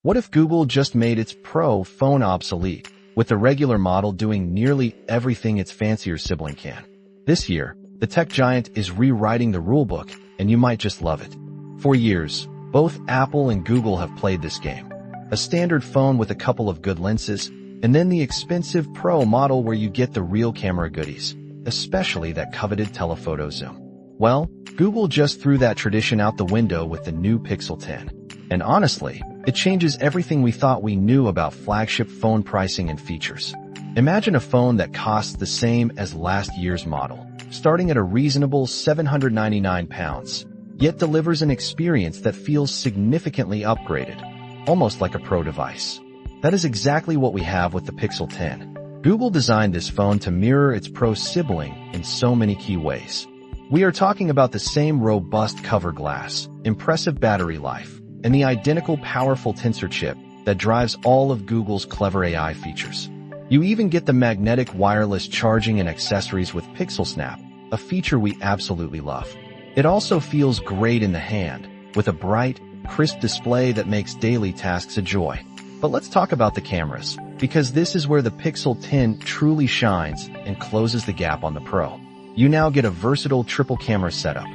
What if Google just made its Pro phone obsolete, with the regular model doing nearly everything its fancier sibling can? This year, the tech giant is rewriting the rulebook, and you might just love it. For years, both Apple and Google have played this game. A standard phone with a couple of good lenses, and then the expensive Pro model where you get the real camera goodies, especially that coveted telephoto zoom. Well, Google just threw that tradition out the window with the new Pixel 10. And honestly, it changes everything we thought we knew about flagship phone pricing and features. Imagine a phone that costs the same as last year's model, starting at a reasonable £799, yet delivers an experience that feels significantly upgraded, almost like a Pro device. That is exactly what we have with the Pixel 10. Google designed this phone to mirror its Pro sibling in so many key ways. We are talking about the same robust cover glass, impressive battery life, and the identical powerful Tensor chip that drives all of Google's clever AI features. You even get the magnetic wireless charging and accessories with Pixel Snap, a feature we absolutely love. It also feels great in the hand, with a bright, crisp display that makes daily tasks a joy. But let's talk about the cameras, because this is where the Pixel 10 truly shines and closes the gap on the Pro. You now get a versatile triple camera setup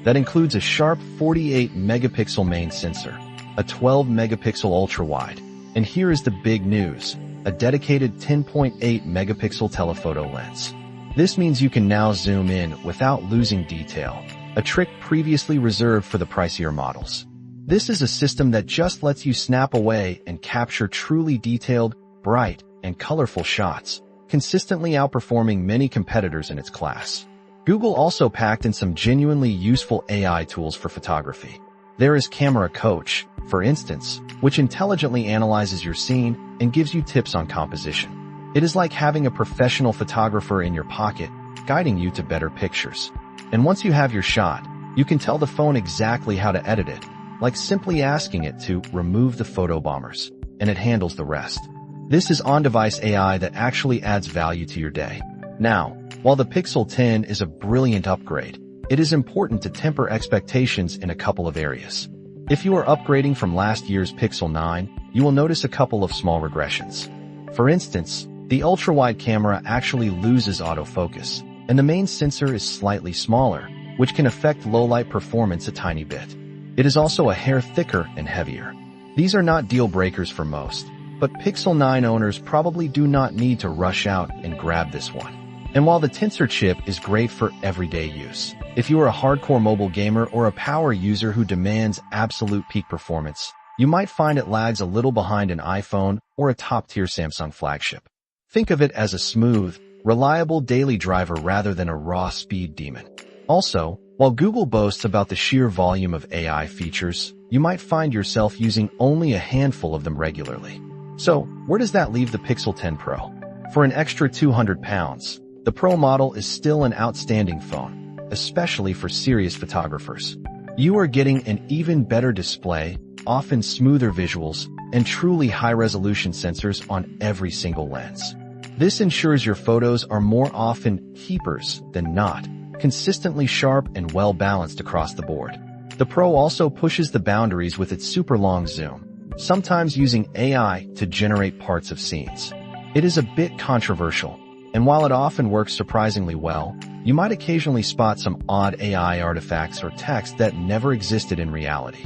that includes a sharp 48-megapixel main sensor, a 12-megapixel ultra-wide, and here is the big news, a dedicated 10.8-megapixel telephoto lens. This means you can now zoom in without losing detail, a trick previously reserved for the pricier models. This is a system that just lets you snap away and capture truly detailed, bright, and colorful shots, consistently outperforming many competitors in its class. Google also packed in some genuinely useful AI tools for photography. There is Camera Coach, for instance, which intelligently analyzes your scene and gives you tips on composition. It is like having a professional photographer in your pocket, guiding you to better pictures. And once you have your shot, you can tell the phone exactly how to edit it, like simply asking it to remove the photo bombers, and it handles the rest. This is on-device AI that actually adds value to your day. Now, while the Pixel 10 is a brilliant upgrade, it is important to temper expectations in a couple of areas. If you are upgrading from last year's Pixel 9, you will notice a couple of small regressions. For instance, the ultra-wide camera actually loses autofocus, and the main sensor is slightly smaller, which can affect low-light performance a tiny bit. It is also a hair thicker and heavier. These are not deal breakers for most, but Pixel 9 owners probably do not need to rush out and grab this one. And while the Tensor chip is great for everyday use, if you are a hardcore mobile gamer or a power user who demands absolute peak performance, you might find it lags a little behind an iPhone or a top-tier Samsung flagship. Think of it as a smooth, reliable daily driver rather than a raw speed demon. Also, while Google boasts about the sheer volume of AI features, you might find yourself using only a handful of them regularly. So, where does that leave the Pixel 10 Pro? For an extra £200, the Pro model is still an outstanding phone, especially for serious photographers. You are getting an even better display, often smoother visuals, and truly high-resolution sensors on every single lens. This ensures your photos are more often keepers than not, consistently sharp and well-balanced across the board. The Pro also pushes the boundaries with its super long zoom, sometimes using AI to generate parts of scenes. It is a bit controversial, and while it often works surprisingly well, you might occasionally spot some odd AI artifacts or text that never existed in reality.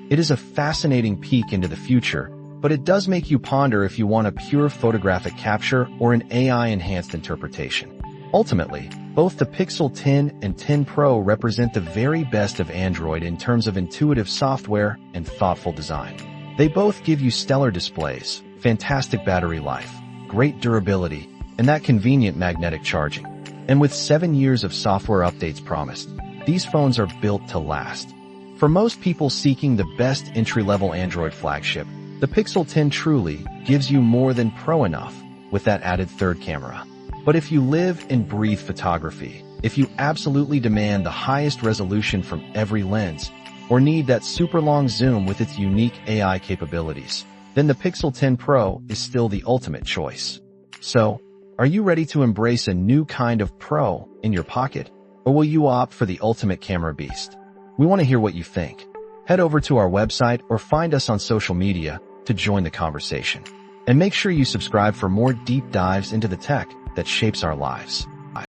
It is a fascinating peek into the future, but it does make you ponder if you want a pure photographic capture or an AI-enhanced interpretation. Ultimately, both the Pixel 10 and 10 Pro represent the very best of Android in terms of intuitive software and thoughtful design. They both give you stellar displays, fantastic battery life, great durability, and that convenient magnetic charging. And with 7 years of software updates promised, these phones are built to last. For most people seeking the best entry-level Android flagship, the Pixel 10 truly gives you more than Pro enough with that added third camera. But if you live and breathe photography, if you absolutely demand the highest resolution from every lens, or need that super long zoom with its unique AI capabilities, then the Pixel 10 Pro is still the ultimate choice. So, are you ready to embrace a new kind of Pro in your pocket, or will you opt for the ultimate camera beast? We want to hear what you think. Head over to our website or find us on social media to join the conversation. And make sure you subscribe for more deep dives into the tech that shapes our lives.